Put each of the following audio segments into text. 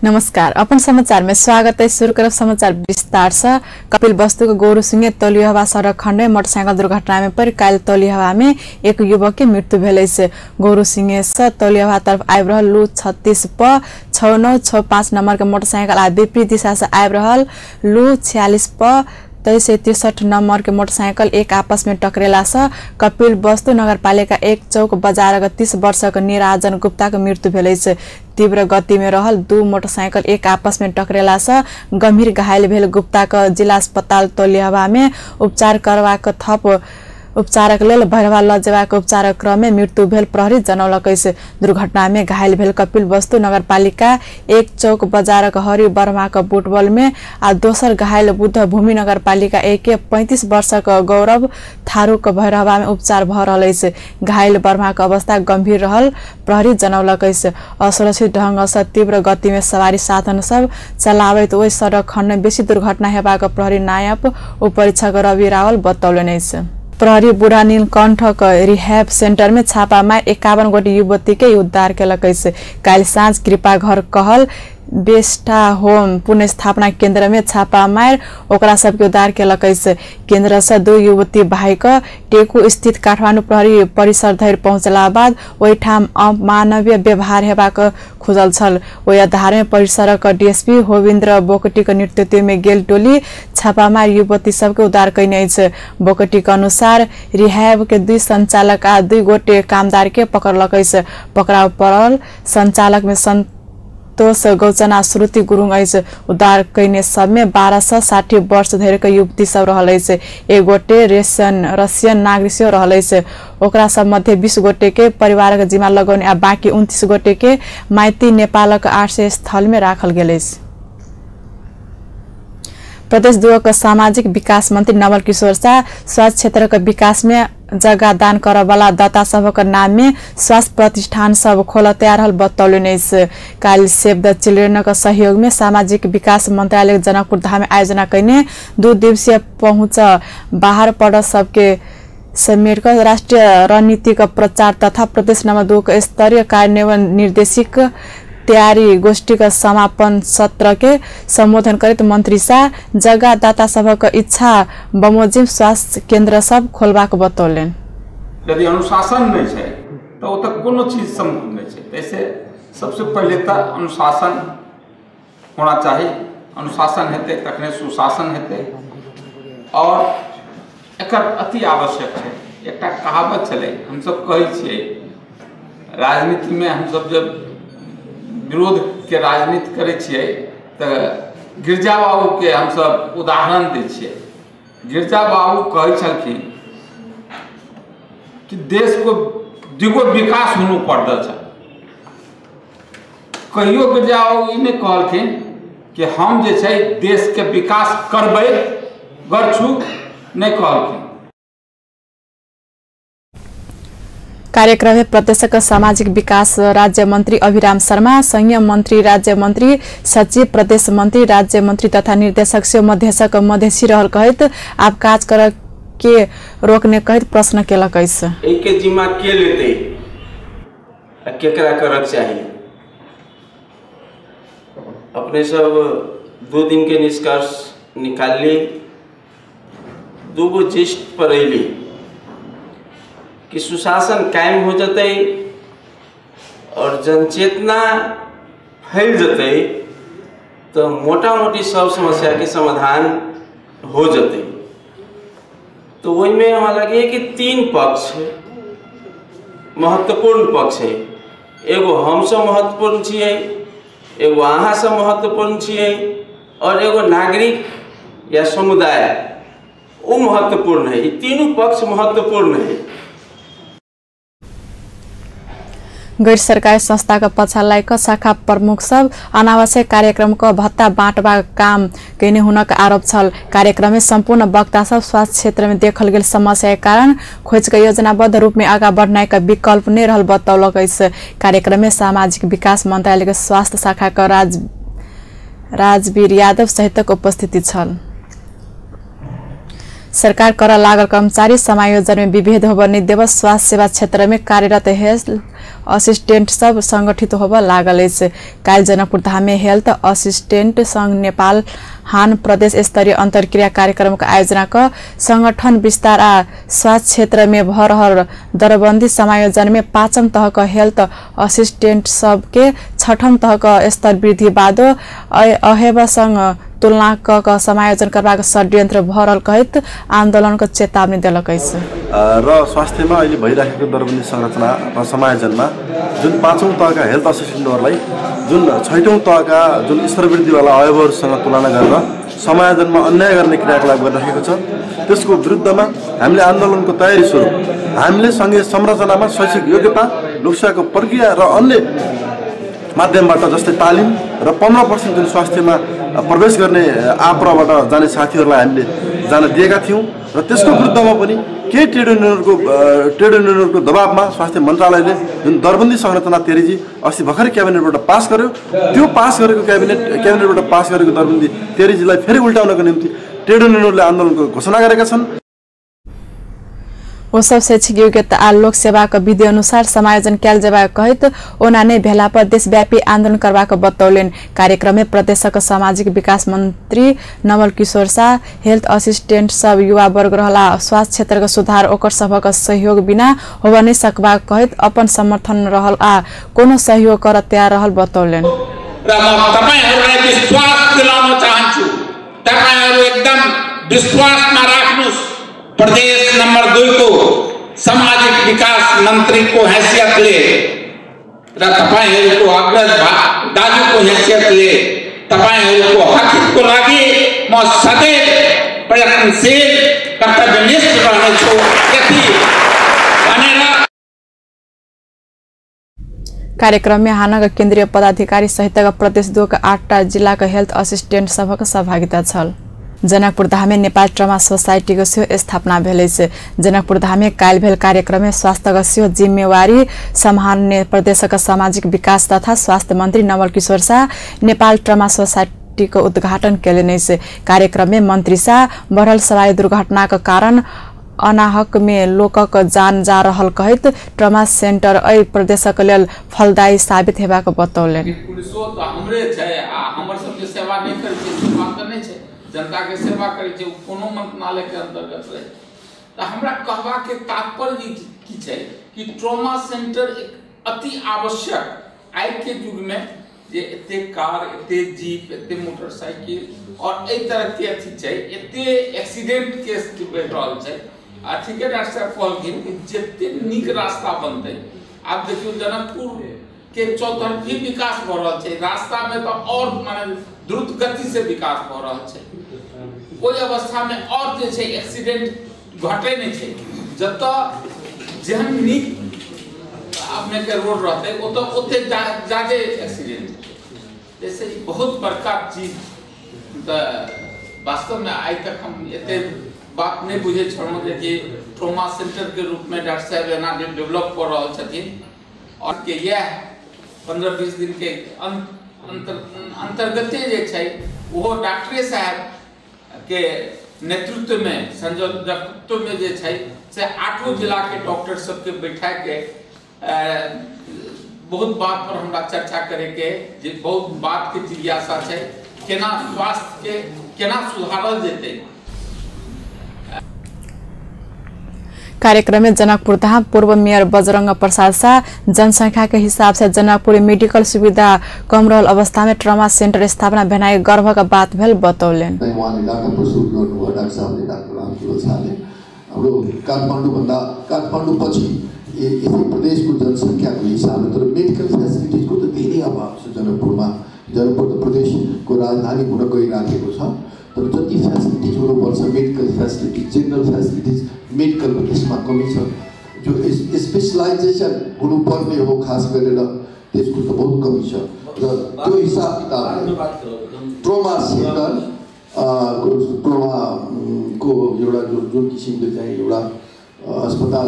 नमस्कार। अपन समाचार में स्वागत है। शुरू करब समाचार विस्तार से। कपिल वस्तु के गोरुसिंगे तलिहवा सड़क खंड में मोटरसाइकिल दुर्घटना में पर काल तलिहवा में एक युवक के मृत्यु भेल से गोरुसिंगे से तलिहवा तरफ आबि रहल लू 36 प 6965 नंबर के मोटरसाइकिल आ विपरीत दिशा से आबि रहल लू 46 प 2363 नंबर के मोटरसाइकिल एक आपस में टकरेला से कपिल वस्तु नगरपालिका 1 चौक बाजार के 30 वर्ष के निराजन गुप्ता के मृत्यु भेल से। तीव्र गति में रहल दू मोटरसाइकिल एक आपस में टकरेला से गंभीर घायल भेल गुप्ता के जिला अस्पताल तलिहवा में उपचार करवा के थप उपचारक लेल भैरवा ल जेबाक उपचारक क्रम में मृत्यु भेल प्रहरी जनौलक से। दुर्घटना में घायल भेल कपिल वस्तु नगरपालिका 1 चौक बाजार के हरि वर्मा के बुटबल में आ दोसर घायल बुद्ध भूमि नगरपालिका 1 के 35 वर्ष के गौरव थारू के भैरवा में उपचार भ रहल से। घायल वर्मा के अवस्था गंभीर रहल प्रहरी जनौलक से। असुरक्षित ढंग से तीव्र गति में सवारी साधन सब चलावैत ओहि सड़क खंड में बेसी दुर्घटना हेबाक प्रहरी नायब उपरीक्षक रवि रावल बतौलनि से। प्रहरी बुढ़ा नीलकंठ रिहैब सेंटर में छापा मार 51 गोटी युवती के उद्धार केलक से। काल सांझ कृपा घर कहल बेस्टा होम पुनर्स्थापना केंद्र में छापा मार ओकरा सबके उद्धार केलक से। केंद्र से 2 युवती बाइक टेकू स्थित काठमांडू प्रहरी परिसर धरि पहुंचला बाद ओहि ठाम अमानवीय व्यवहार हेबाक खुजल छल। ओहि आधार में परिसर के डीएसपी होविंद्र बोकटी के नेतृत्व में गेल टोली छापामार युवती सबके उद्धार कयने छै। बोकटी के अनुसार रिहैब के 2 संचालक आ 2 गोटे कामदार के पकड़लक से। पकड़ाव पड़ल संचालक में संतोष गौचना श्रुति गुरुङ ऐसे। उद्धार कयने सब में 12 से 60 वर्ष धरि के युवती सब रहल से। 1 गोटे रसियन नागरिक से रहल से। ओकरा सब मध्य 20 गोटे के परिवार के जिम्मा लगौने आ बाकी 29 गोटे के माइती नेपाल के आश्रय स्थल में राखल गेल छै। प्रदेश 2 के सामाजिक विकास मंत्री नवल किशोर शाह स्वास्थ्य क्षेत्र के विकास में जगह दान करे वाला दाता सब के नाम में स्वास्थ्य प्रतिष्ठान सब खोल तैयार हल बतौलनि से। काल सेव द चिल्ड्रेन के सहयोग में सामाजिक विकास मंत्रालय जनकपुर धाम में आयोजना कयने 2 दिवसीय पहुंच बाहर पड़ सबके समेट कर राष्ट्रीय रणनीति का प्रचार तथा प्रदेश नंबर 2 के स्तरीय कार्यान्वयन निर्देशिक तैयारी गोष्ठी का समापन सत्र के संबोधन करते मंत्री शाह जगह दाता सब के इच्छा बमोजिम स्वास्थ्य केंद्र सब खोलबा के बतौलन। यदि अनुशासन नहीं है तो तक कोनो चीज संभव नहीं है। ऐसे सबसे पहले तो अनुशासन होना चाहिए। अनुशासन हेते तखने सुशासन हेते और एकर अति आवश्यक है। एकटा कहावत चले हम सब कहै छियै राजनीति में हम सब जब विरोध के राजनीति करे छियै तो गिरजा बाबू के हम सब उदाहरण दै छियै। गिरजा बाबू कहै छलखिन कि देश को दुगो विकास होनो पड़ल छै। कहियो गिरजा बाबू ई नहीं कहलखिन कि हम जे छै देश के विकास करबै गरछु नहीं कहलखिन। कार्यक्रम में प्रदेश का सामाजिक विकास राज्य मंत्री अभिराम शर्मा संघीय मंत्री राज्य मंत्री सचिव प्रदेश मंत्री राज्य मंत्री तथा निर्देशक से मध्यस्थक मध्यस्थी रहल कहत आप काज कर के रोकने कहत प्रश्न केलक ऐसे। एक के जिम्मा के लेते केकरा करक चाहिए। अपने सब 2 दिन के निष्कर्ष निकाल ली 2 गो जिस्ट पर अली कि सुशासन कायम हो जते और जनचेतना फैल जते तो मोटा मोटी सब समस्या के समाधान हो जते। तो वही में हमारा लगे कि 3 पक्ष महत्वपूर्ण पक्ष है। एगो हम सब महत्वपूर्ण छियै, एगो अहाँ सब महत्वपूर्ण छियै और एगो नागरिक या समुदाय वो महत्वपूर्ण है। ये तीनों पक्ष महत्वपूर्ण है। गैर सरकारी संस्था का पछालाई का शाखा प्रमुख सब अनावश्यक कार्यक्रम को भत्ता बांटवा काम कयने हुनक आरोप छल। कार्यक्रम में संपूर्ण वक्ता सब स्वास्थ्य क्षेत्र में देखल गेल समस्या के कारण खोज के योजनाबद्ध रूप में आगा बढ़ने का विकल्प नहीं रहल बतौलक ऐसे। कार्यक्रम में सामाजिक विकास मंत्रालय के स्वास्थ्य शाखा का राजवीर यादव सहित उपस्थिति छल। सरकार कर लागल कर्मचारी समायोजन में विभेद होब नहीं देव स्वास्थ्य सेवा क्षेत्र में कार्यरत हेल्थ असिस्टेंट सब संगठित होब लागल अछि। काल जनकपुर धाम में हेल्थ असिस्टेंट संघ नेपाल हान प्रदेश स्तरीय अंतरक्रिया कार्यक्रम का आयोजना कर संगठन विस्तार आ स्वास्थ्य क्षेत्र में भ रहल दरबंदी समायोजन में 5म तह का हेल्थ असिस्टेंट सब के 6म तह का स्तर वृद्धि बाद अहेब संग तुलना क समायोजन करबाक षड्यन्त्र भरल कहित आन्दोलन को चेतावनी दिलक अछि। र स्वास्थ्यमा अहिले भइराखेको दरबन्दी संरचना र समायोजनमा जुन 5औं तहका हेल्थ असिस्टेन्टहरूलाई जुन 6औं तहका जुन स्तरवृद्धिवाला अवयवहरूसँग तुलना गरेर समायोजनमा अन्याय गर्ने क्रियाकलाप गरिरहेको छ, त्यसको विरुद्धमा हामीले आन्दोलनको तयारी स्वरूप हामीले सङ्घीय संरचनामा शैक्षिक योग्यता, लोकसेवाको प्रक्रिया र अन्य माध्यमबाट जस्तै तालिम र 15% जुन स्वास्थ्यमा प्रवेश गर्ने आप्रबाट जाने साथीहरूलाई हामीले जान दिएका थियौँ र त्यसको विरुद्धमा पनि केही ट्रेड युनियनहरूको दबावमा स्वास्थ्य मन्त्रालयले जुन दरबन्दी संरचना तेरिजी अस्ति भर्खरै क्याबिनेटबाट पास गर्यो, त्यो पास गरेको क्याबिनेटबाट पास गरेको दरबन्दी तेरिजीलाई फेरि उल्टाउनको निम्ति ट्रेड युनियनहरूले आन्दोलनको घोषणा गरेका छन्। वो सब शैक्षिक योग्यता आ लोक सेवा का विधि अनुसार समायोजन कैल जबा कहित ओना ने भेला पर देशव्यापी आंदोलन करबाक बतौलेन। कार्यक्रम में प्रदेश का सामाजिक विकास मंत्री Naval Kishore Shah, health assistant sub युवा वर्ग रहला स्वास्थ्य क्षेत्र का सुधार ओकर सबक सहयोग बिना होब नहीं सकबा कहित अपन समर्थन रहल आ कोनो सहयोग कर तैयार रहल बतौलेन। तपाईहरुलाई विश्वास दिलाउन चाहन्छु, तपाईहरु एकदम विश्वासमा राख्नुस्। प्रदेश नंबर 2 को सामाजिक विकास मंत्री को हैसियत ले र तपाईहरुको अग्रज दाजुको हैसियत ले तपाईहरुको हकको लागि म सदैव प्रयत्नशील कर्तव्यनिष्ठ रहनेछु। यति भनेर कार्यक्रम में हानग केंद्रीय पदाधिकारी सहित प्रदेश 2 का 8टा जिला का हेल्थ असिस्टेंट सबक सहभागिता छल। जनकपुर धामे नेपाल ट्रमा सोसाइटी को सेहो स्थापना भेलै छै। जनकपुर धामे काल भेल कार्यक्रम में स्वास्थ्य का सेहो जिम्मेवारी सम्हाल्ने प्रदेशका सामाजिक विकास तथा स्वास्थ्य मंत्री नवल किशोर शाह नेपाल ट्रमा सोसाइटी को उद्घाटन केलनि छै। कार्यक्रम में मंत्री शाह बढ़ल सवारी दुर्घटना का कारण अनाहक में लोकक जान जा रहल कहित ट्रमा सेंटर एहि प्रदेशक लेल फलदायी साबित हेबाक बतौलनि। पुलिसो त हमरे छै आ हमर सबके सेवा नहि करै छै, बात नहि छै, जनता के सेवा करै छै, कोनो मंत्रालय के अंतर्गत रहे। त हमरा कहबा के तात्पर्य की छै कि ट्रॉमा सेंटर एक अति आवश्यक आइ के युग में जे एते कार, एते जीप, एते मोटरसाइकिल और एहि तरह के अथी छै, एते एक्सीडेंट केस बढ़ रहल छै। आ ठीक है डॉक्टर साहब कहलखिन कि जते नीक रास्ता बनते, आप देखियो जनकपुर के चौतरफी विकास भ रहल छै, रास्ता में तो और माने द्रुत गति से विकास भ रहल छै। ओहि अवस्था में और जे छै एक्सीडेंट घटे नहीं छै। जत जेहन नीक अपने के रोड रहते ओ तो ओते जादे एक्सीडेंट जैसे बहुत बड़का चीज वास्तव में आज तक हम एते बात नहीं बुझे छलहुँ कि ट्रॉमा सेंटर के रूप में डॉक्टर साहब एना डेवलप कर रहल छथिन और के यह 15-20 दिन के अंतर्गते जे छै वो डॉक्टरे साहब के नेतृत्व में संयोजकत्व में जे छै से 8 जिला के डॉक्टर सबके बैठा के बहुत बात पर हमरा चर्चा करे के जे बहुत बात के जिज्ञासा छै, केना स्वास्थ्य के केना सुधारल जेतै। कार्यक्रम में जनकपुर धाम पूर्व मेयर बजरंग प्रसाद शाह जनसंख्या के हिसाब से जनकपुर मेडिकल सुविधा कम रहल अवस्था में ट्रमा सेंटर स्थापना भेनाइ गर्व का बात भेल बतौलेन। काठमाडौँ पछि यसै प्रदेशको जनसंख्याको हिसाबले तर मेडिकल फेसिलिटिजको त धेरै अभाव छ जनकपुरमा। जनकपुर त प्रदेशको राजधानी हुन गइराखेको छ, तर जति फेसिलिटिज हुनुपर्छ मेडिकल फेसिलिटिज, जेनरल फेसिलिटिज मेडिकलको त्यसमा कमी छ। जो स्पेशलाइजेसन हुनुपर्ने हो खास गरेर त्यसको त बहुत कमी छ र त्यो हिसाब किताबले ट्रमा सेन्टर ट्रमाको एउटा जुन किसिमले चाहिँ एउटा अस्पताल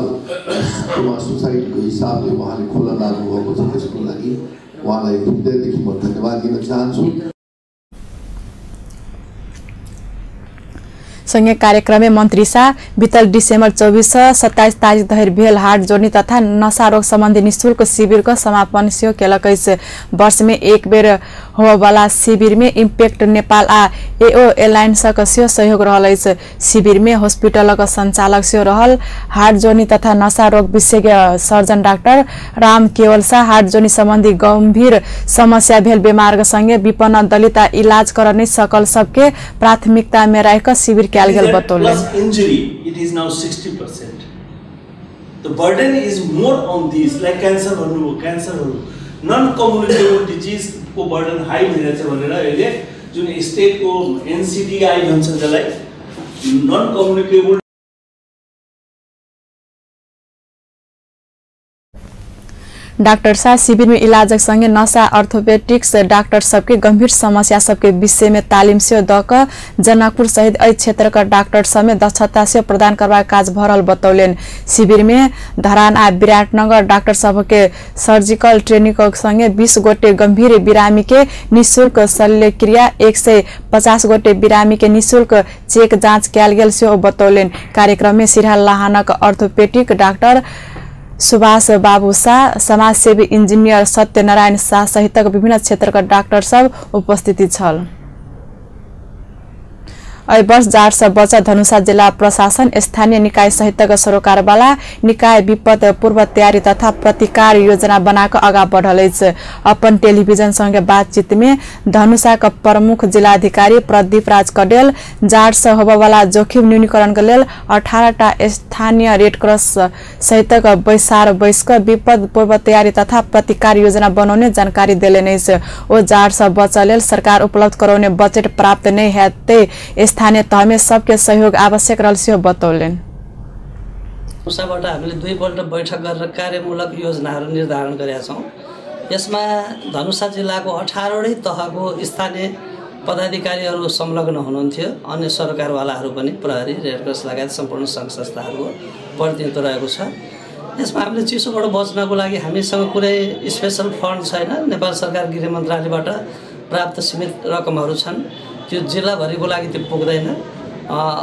ट्रमा सोसाइटीको हिसाबले उहाँले खोल्न लाग्नुभएको छ, त्यसको लागि उहाँलाई हृदयदेखि म धन्यवाद दिन चाहन्छु। सँगै कार्यक्रम में मंत्री शाह बीतल डिसेम्बर 24 से 27 तारिख धरि भेल हार्ट जोड़नी तथा नशा रोग संबंधी निःशुल्क शिविर का समापन सेहो केलकै। वर्ष में एक बेर होबे वाला शिविर में इम्पैक्ट नेपाल आ एओ एलायंस का सेहो सहयोग रहल। शिविर में हॉस्पिटल का संचालक सेहो रहल। हार्ट जोड़नी तथा नशा रोग विशेषज्ञ सर्जन डाक्टर राम केवल शाह हार्ट जोड़नी संबंधी गंभीर समस्या भेल बीमार संगे विपन्न दलित इलाज कर नहीं सकल सबके प्राथमिकता में रहकर शिविर कैल गेल बतौले। Injury, it is now 60%. The burden is more on these, like cancer, non-communicable disease को burden high भइरहेछ भनेर अहिले जुन स्टेट को NCDI भन्छ जसलाई non-communicable। डॉक्टर शाह शिविर में इलाज संगे नशा ऑर्थोपेडिक्स डॉक्टर सबके गंभीर समस्या सबके विषय में तालीम से दक जनकपुर सहित अय क्षेत्र का डॉक्टर सब में दक्षता से प्रदान करवा काज भरल बतौलेन। शिविर में धरान आ विराटनगर डॉक्टर सब के सर्जिकल ट्रेनिंग संगे 20 गोटे गंभीर बिरामी के निःशुल्क शल्य क्रिया 150 गोटे बिरामी के निःशुल्क चेक जांच कैल गेल से बतौलेन। कार्यक्रम में सिरहा लाहानक ऑर्थोपेडिक डॉक्टर सुभाष बाबू शाह समाजसेवी इंजीनियर सत्यनारायण शाह सहित विभिन्न क्षेत्र का डॉक्टर सब उपस्थिति छल। वर्ष जाड़ से बचा धनुषा जिला प्रशासन स्थानीय निकाय सहित सरोकार वाला निकाय विपद पूर्व तैयारी तथा प्रतिकार योजना बनाकर आगा बढ़ल। अपन टेलीविजन संगे बातचीत में धनुषा का प्रमुख जिलाधिकारी प्रदीप राज कडेल जाड़ से होबे वाला जोखिम न्यूनीकरण के लेल 18टा स्थानीय रेडक्रॉस सहित बैसार बैसक विपद पूर्व तैयारी तथा प्रतिकार योजना बनाने जानकारी दिले। ओ जाड़ से बचा लेल सरकार उपलब्ध कराने बजट प्राप्त नहीं हेते स्थानीय तह में सबके सहयोग आवश्यक रहल से बतौलेन। उसाबाट हामीले दुईपल्ट बैठक गरेर कार्यमूलक योजनाहरू निर्धारण गरेका छौं। यसमा धनुषा जिल्लाको 18वटै तहको स्थानीय पदाधिकारीहरू संलग्न हुनुहुन्थ्यो। अन्य सरकारवालाहरू पनि प्रहरी रेडक्रस लगायत सम्पूर्ण संघ संस्थाहरूको प्रतिनिधित्व रहेको छ। यसमा हामीले चिसोबाट बच्नको लागि हामीसँग कुनै स्पेशल फन्ड छैन। नेपाल सरकार गृह मन्त्रालयबाट प्राप्त सीमित रकमहरू छन्। त्यो जिल्लाभरिको लागि त्यो पुग्दैन।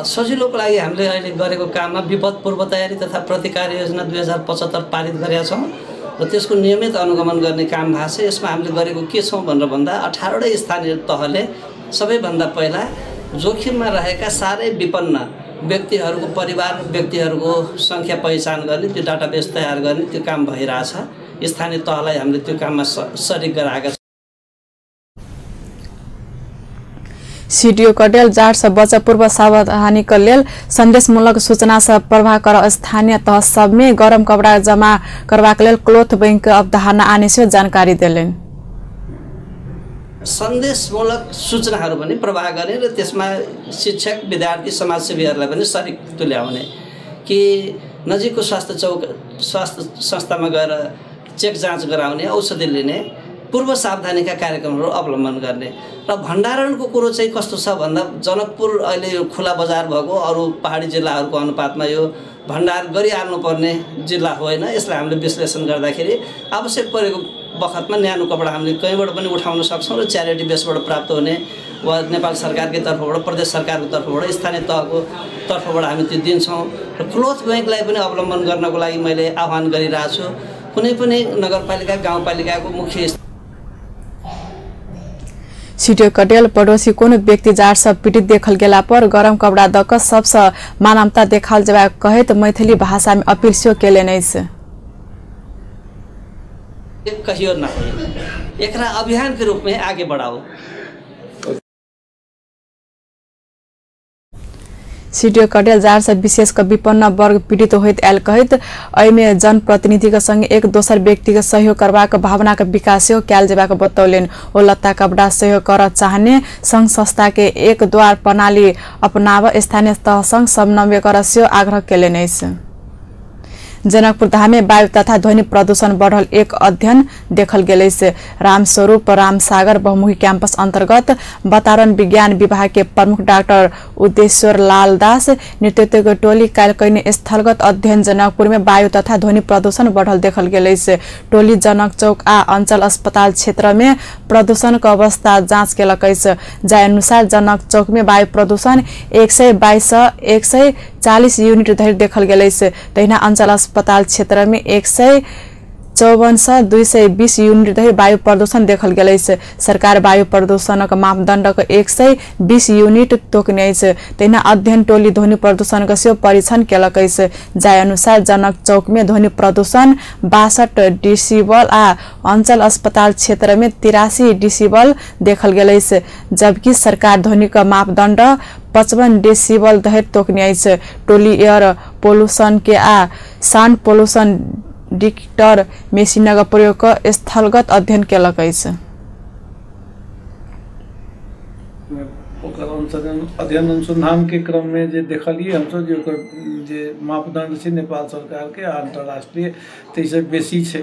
सजिलोको लागि हामीले अहिले गरेको काममा विपद पूर्व तयारी तथा प्रतिकार योजना 2075 पारित गरेका छौं र त्यसको नियमित अनुगमन गर्ने काम भएको छ। यसमा हामीले गरेको के छौं भनेर भन्दा 18वटै स्थानीय तहले सबैभन्दा पहिला जोखिममा रहेका सारै विपन्न व्यक्तिहरूको परिवार व्यक्तिहरूको संख्या पहिचान गर्ने, त्यो डाटाबेस तयार गर्ने त्यो काम भइरहेछ। स्थानीय तहलाई हामीले त्यो काममा सरिक गराएका छौं। सीडीओ कडेल जाड़ से बचा पूर्व सावधानी के लेल संदेशमूलक सूचना से प्रभाकर स्थानीय तह सब में गरम कपड़ा जमा करवा के लेल क्लोथ बैंक अवधारणा आने से जानकारी दिलेन। सन्देशमूलक सूचनाहरू पनि प्रवाह गर्ने र त्यसमा शिक्षक विद्यार्थी समाजसेवीहरूलाई पनि सरिक तुल्याउने कि नजिकको स्वास्थ्य संस्थामा गएर चेक जाँच गराउने, औषधि लिने, पूर्व सावधानीका कार्यक्रमहरू अवलम्बन गर्ने र भण्डारणको कुरो चाहिँ कस्तो छ भन्दा जनकपुर अहिले यो खुला बजार भएको अरू पहाडी जिल्लाहरूको अनुपातमा यो भण्डार गरिहाल्नुपर्ने जिल्ला होइन। यसलाई हामीले विश्लेषण गर्दाखेरि आवश्यक परेको बखतमा न्यानो कपडा हामीले कहीँबाट पनि उठाउन सक्छौँ र च्यारिटी बेसबाट प्राप्त हुने वा नेपाल सरकारकै तर्फबाट, प्रदेश सरकारको तर्फबाट, स्थानीय तहको तर्फबाट हामी त्यो दिन्छौँ। र क्लोथ बैंकलाई पनि अवलम्बन गर्नको लागि मैले आह्वान गरिरहेको छु। कुनै पनि नगरपालिका गाउँपालिकाको मुख्य सीडीओ कटेल पड़ोसी कोनो व्यक्ति जाड़ से पीड़ित देखल गेला पर गरम कपड़ा दक सबसे मानवता देखाल जबा कहत मैथिली भाषा में अपील से केले नै से कहियो ना एकरा अभियान के रूप में आगे बढ़ाओ। सीडीओ कटेल जाड़ से विशेष विपन्न वर्ग पीड़ित होइत आयल कहत एहिमे जनप्रतिनिधि के संगे एक दोसर व्यक्ति के सहयोग करबाक भावना के विकास कैल जेबाक बतौलेन। ओ लत्ता कपड़ा सहयोग कर चाहने संघ संस्था के एक द्वार प्रणाली अपनाव स्थानीय तह संग समन्वय कर आग्रह केलेन। जनकपुर धामे वायु तथा ध्वनि प्रदूषण बढ़ल एक अध्ययन देखल गेलै से रामस्वरूप रामसागर बहुमुखी कैंपस अंतर्गत वातावरण विज्ञान विभाग के प्रमुख डॉक्टर उद्देश्वर लाल दास नेतृत्व के टोली काल कैने स्थलगत अध्ययन जनकपुर में वायु तथा ध्वनि प्रदूषण बढ़ल देखल गेलै से टोली जनक चौक आ अंचल अस्पताल क्षेत्र में प्रदूषण के अवस्था जांच केलकै से जाय अनुसार जनक चौक में वायु प्रदूषण 122 से 140 यूनिट धरि देखल गेलै से तहिना अंचल अस्पताल क्षेत्र में 154 से 220 यूनिट धरि वायु प्रदूषण देखल गेलै से सरकार वायु प्रदूषणक मापदण्डक 120 यूनिट तोकने से तहिना अध्ययन टोली ध्वनि प्रदूषण के सेहो परीक्षण केलकै से जाय अनुसार जनक चौक में ध्वनि प्रदूषण 62 डेसिबल आ अंचल अस्पताल क्षेत्र में 83 डेसिबल देखल गेलै से जबकि सरकार ध्वनि का मापदण्ड 55 डेसिबल धरि तोकने से टोली एयर पोल्यूशन के आ साउंड पोल्यूशन डिटेक्टर मेसिन का प्रयोग कर स्थलगत अध्ययन केलकै से अध्ययन अनुसंधान के क्रम में जे देखलिए हम सब जे मापदंड छै नेपाल सरकार के अंतर्राष्ट्रीय तैसे बेसी छै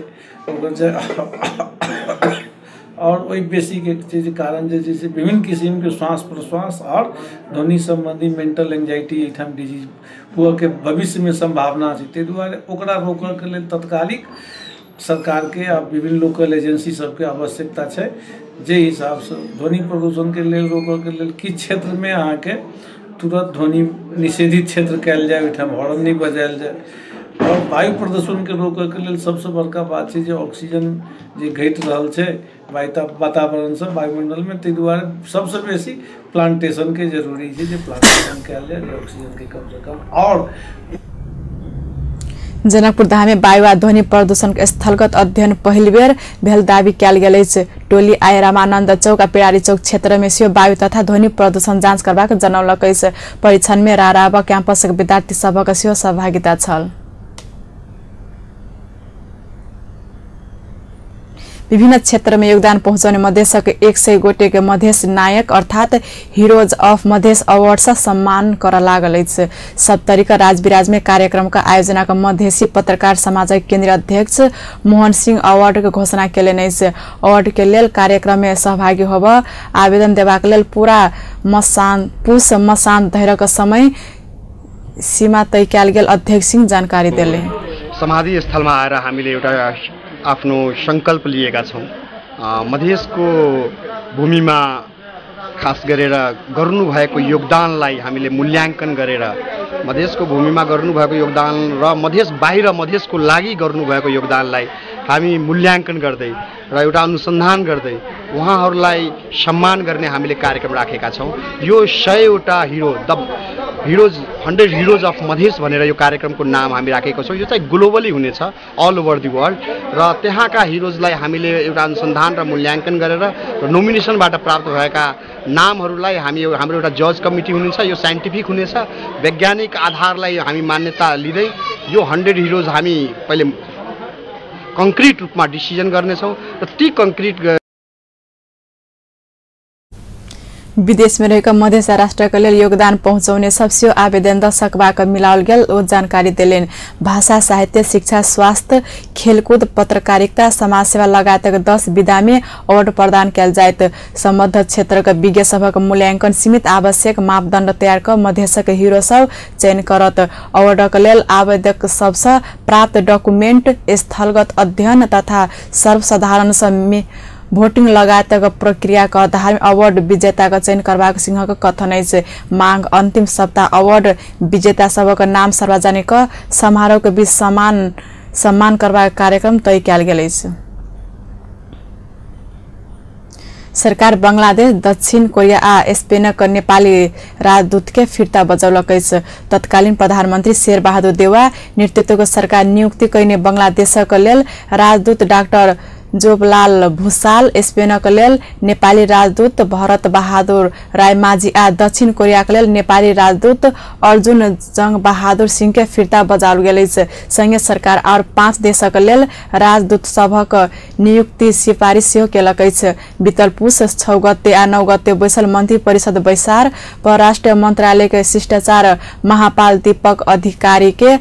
और वही बेसी के चीज कारण जैसे विभिन्न किस्म के श्वास प्रश्वास और ध्वनि संबंधी मेंटल एंजाइटी एठाम डिजीज हुआ के भविष्य में संभावना छै ते दुआरे ओकरा रोकय के लेल तत्कालिक सरकार के आ विभिन्न लोकल एजेंसी सबके आवश्यकता छै जे हिसाब से ध्वनि प्रदूषण के लेल रोकय के लेल किछ क्षेत्र में अहाँ के तुरंत ध्वनि निषेधित क्षेत्र कयल जाय ओठाम हॉर्न नहीं बजायल जाय और वायु प्रदूषण के रोकय के लेल सबसे बड़का बात छै जे ऑक्सीजन जे घटि रहल छै वातावरण से वायुमंडल में ते दुआरे सबसे बेसी प्लांटेशन के जरूरी छै जे प्लांटेशन कयल जाय ऑक्सीजन के कम से कम और जनकपुर धामे वायु आ ध्वनि प्रदूषण के स्थलगत अध्ययन पहिल बेर भेल दावी कयल गेलै से टोली आय रामानंद चौक आ पिरारी चौक क्षेत्र में सेहो वायु तथा ध्वनि प्रदूषण जांच करबाक जनौलकै से परीक्षण में राराबा कैंपस के विद्यार्थी सभक सेहो सहभागिता छल। विभिन्न क्षेत्र में योगदान पहुंचाने मधेशक 100 गोटे के मधेश नायक अर्थात हीरोज ऑफ मधेश अवार्ड से सम्मान कर लागल से सप्तरी का राजविराज में कार्यक्रम का आयोजना का मधेसी पत्रकार समाज के केंद्रीय अध्यक्ष मोहन सिंह अवार्ड के घोषणा केले से अवार्ड के लेल कार्यक्रम में सहभागी होब आवेदन देबाक लेल पूरा पुष मसान धैर्य का समय सीमा तय कयल गेल अध्यक्ष सिंह जानकारी दिले। समाधि स्थल में आएर हामीले एउटा आफ्नो संकल्प लिएका छौं मधेसको भूमिमा खास गरेर गर्नुभएको योगदानलाई हामीले मूल्याङ्कन गरेर मधेसको भूमिमा गर्नुभएको योगदान र मधेस बाहिर मधेसको लागि गर्नुभएको योगदानलाई हामी मूल्याङ्कन गर्दै र एउटा अनुसन्धान गर्दै उहाँहरूलाई सम्मान गर्ने हामीले कार्यक्रम राखेका छौं। यो 100 वटा हिरोज 100 हिरोज अफ मधेस भनेर यो कार्यक्रमको नाम हामी राखेको छौं। यो चाहिँ ग्लोबली हुनेछ अल ओभर द वर्ल्ड र त्यहाँका हिरोजलाई हामीले एउटा अनुसन्धान र मूल्याङ्कन गरेर र नोमिनेसनबाट प्राप्त भएका नामहरूलाई हामी हाम्रो एउटा जज कमिटी हुनेछ। यो साइन्टिफिक हुनेछ वैज्ञानिक आधारलाई हामी मान्यता लिँदै यो 100 हिरोज हामी पहिले कंक्रीट रूपमा डिसिजन गर्नेछौं र ती कंक्रीट विदेश में रहेका मधेस राष्ट्र के लिए योगदान पहुंचाउने सबसे आवेदन दशकबाट मिलाओल गेल ओ जानकारी दिलेन। भाषा साहित्य शिक्षा स्वास्थ्य खेलकूद पत्रकारिता समाज सेवा लगायत 10 विधा में अवार्ड प्रदान कयल जायत सम्बद्ध क्षेत्र के विज्ञ सभक मूल्यांकन सीमित आवश्यक मापदंड तैयार कर मधेसक हीरो सब चयन करत अवार्ड के लेल आवेदक सबसे प्राप्त डॉक्यूमेंट स्थलगत अध्ययन तथा सर्वसाधारण से भोटिंग लगायत प्रक्रिया का आधार में अवार्ड विजेता का चयन करवाक सिंह का कथन से मांग अंतिम सप्ताह अवार्ड विजेता सबक नाम सार्वजनिक समारोह के बीच सम्मान करवाक कार्यक्रम तय कयल गेल। सरकार बांग्लादेश दक्षिण कोरिया आ स्पेन के नेपाली राजदूत के फिर्ता बजौलकै तत्कालीन प्रधानमंत्री शेर बहादुर देउवा नेतृत्व को सरकार नियुक्ति कैने बांग्लादेश के लेल राजदूत डाक्टर जोबलाल भूषाल स्पेन के लेल नेपाली राजदूत भरत बहादुर रायमाझी आ दक्षिण कोरिया के लेल नेपाली राजदूत अर्जुन जंग बहादुर सिंह के फिर्ता बजाओल गेल। संघीय सरकार और 5 देश के लेल राजदूत सभक नियुक्ति सिफारिश सेहो केलकै। बीतल पुष 6 गते आ 9 गते बैसल मंत्री परिषद बैसार परराष्ट्र मंत्रालय के शिष्टाचार महापाल दीपक अधिकारी के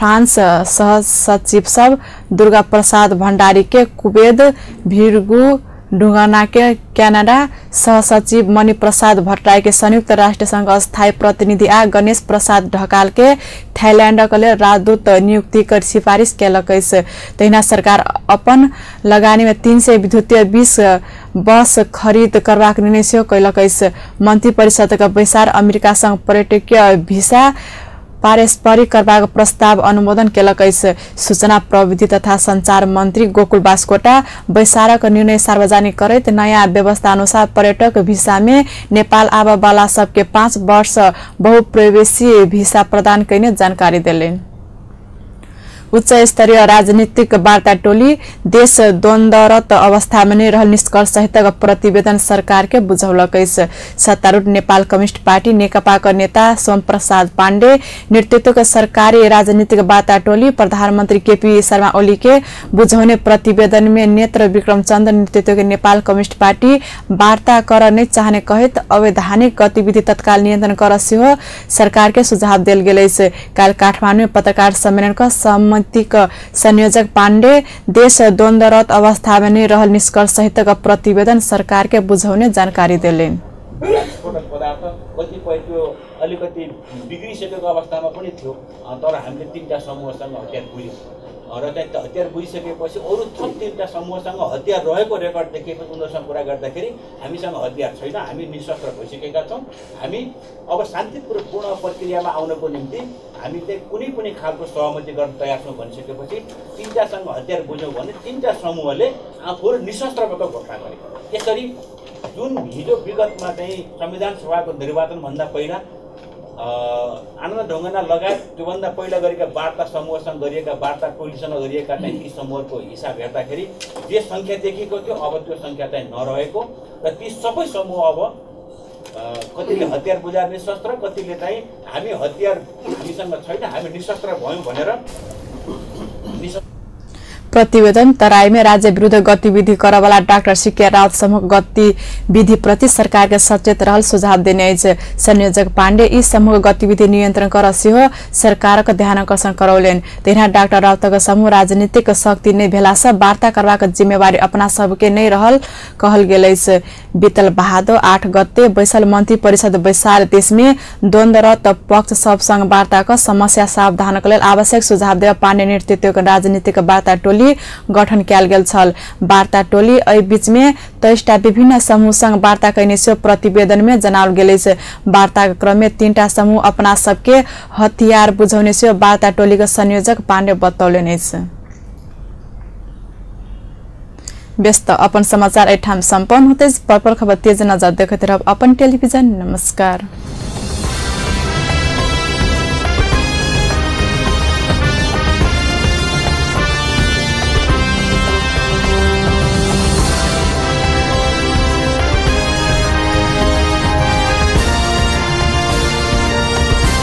फ्रांस सह सचिव सब दुर्गा प्रसाद भण्डारी के कुवेत भिरगु ढुंगाना के कनाडा सहसचिव मणि प्रसाद भट्टराई के संयुक्त राष्ट्र संघ अस्थायी प्रतिनिधि आ गणेश प्रसाद ढकाल के थाईलैंड के राजदूत नियुक्ति कर सिफारिश केलकै से तहिना सरकार अपन लगानी में 300 विद्युतीय 20 बस खरीद करबाक निर्णय सेहो कैलकै से मंत्री परिषद का बैसार अमेरिका संग पर्यटकीय भिसा पारस्परिक करबाक प्रस्ताव अनुमोदन केलकै से सूचना प्रविधि तथा संचार मंत्री गोकुल बास्कोटा बैसारक निर्णय सार्वजनिक करैत नयाँ व्यवस्था अनुसार पर्यटक भिसा में नेपाल आबय वाला सबके 5 वर्ष बहुप्रवेशीय भिसा प्रदान करने जानकारी देलैन। उच्च स्तरीय राजनीतिक वार्ता टोली देश द्वन्द्वरत अवस्था में नहीं रहल निष्कर्ष सहित प्रतिवेदन सरकार के बुझौलकै से सत्तारूढ़ नेपाल कम्युनिस्ट पार्टी नेकपा का नेता सोम प्रसाद पाण्डे नेतृत्व के सरकारी राजनीतिक वार्ता टोली प्रधानमंत्री केपी शर्मा ओली के बुझौने प्रतिवेदन में नेत्र विक्रम चंद्र नेतृत्व के नेपाल कम्युनिस्ट पार्टी वार्ता कर नहीं चाहने कहित अवैधानिक गतिविधि तत्काल नियंत्रण कर सेहो सरकार के सुझाव देल गेलै से काल काठमाडौँ में पत्रकार सम्मेलन का संयोजक पाण्डे देश द्वन्द्वरत अवस्था में नहीं रहल निष्कर्ष सहित प्रतिवेदन सरकार के बुझौने जानकारी देलैन। अलिकति बिग्रिसकेको अवस्थामा पनि थियो तर हामीले 3टा समूहसँग हतियार बुझ्यौँ र चाहिँ हतियार बुझिसकेपछि अरू थप 3टा समूहसँग हतियार रहेको रेकर्ड देखेपछि उनीहरूसँग कुरा गर्दाखेरि हामीसँग हतियार छैन, हामी निशस्त्र भइसकेका छौँ, हामी अब शान्तिपूर्ण प्रक्रियामा आउनको निम्ति हामी चाहिँ कुनै पनि खालको सहमति गर्न तयार छौँ भनिसकेपछि 3टासँग हतियार बुझ्यौँ भने 3टा समूहले आफूहरू निशस्त्र भएको घोषणा गरे। यसरी जुन हिजो विगतमा चाहिँ संविधान सभाको निर्वाचनभन्दा पहिला आनन्द ढुङ्गाना लगायत त्योभन्दा पहिला गरेका वार्ता समूहसँग गरिएका वार्ता टोलीसँग गरिएका चाहिँ ती समूहको हिसाब हेर्दाखेरि जे सङ्ख्या देखिएको थियो अब त्यो सङ्ख्या चाहिँ नरहेको र ती सबै समूह अब कतिले हतियार बुझाएर निशस्त्र, कतिले चाहिँ हामी हतियार हामीसँग छैन, हामी निशस्त्र भयौँ भनेर प्रतिवेदन तराई में राज्य विरुद्ध गतिविधि करवाला डाक्टर सीके राउत समूह गतिविधि प्रति सरकार के सचेत रहल सुझाव देने संयोजक पाण्डे ई समूह गतिविधि नियंत्रण कर सेहो सरकार का ध्यान आकर्षण करौलेन। तेना डाक्टर राउत का समूह राजनीतिक शक्ति नहीं भेला से वार्ता करवाक जिम्मेवारी अपना सबके नहीं रहल कहल गेलै से बीतल भादो 8 गते बैसल मंत्री परिषद बैसार देश में द्वन्द्वरत पक्ष सब संग वार्ता का समस्या सावधान लेल आवश्यक सुझाव देव पाण्डे नेतृत्व के राजनीतिक वार्ता टोली गठन कैल गेल छल। वार्ता टोली एहि बीच में 23टा विभिन्न समूह संग वार्ता कैने से प्रतिवेदन में जनाओल गेलै से वार्ता के क्रम में 3टा समूह अपना सबके हथियार बुझौने से वार्ता टोली के संयोजक पाण्डे बतौलेन। व्यस्त अपन समाचार एठाम संपन्न होते पर्पल खबर तेज नजर देखते रह अपन टेलीविजन। नमस्कार।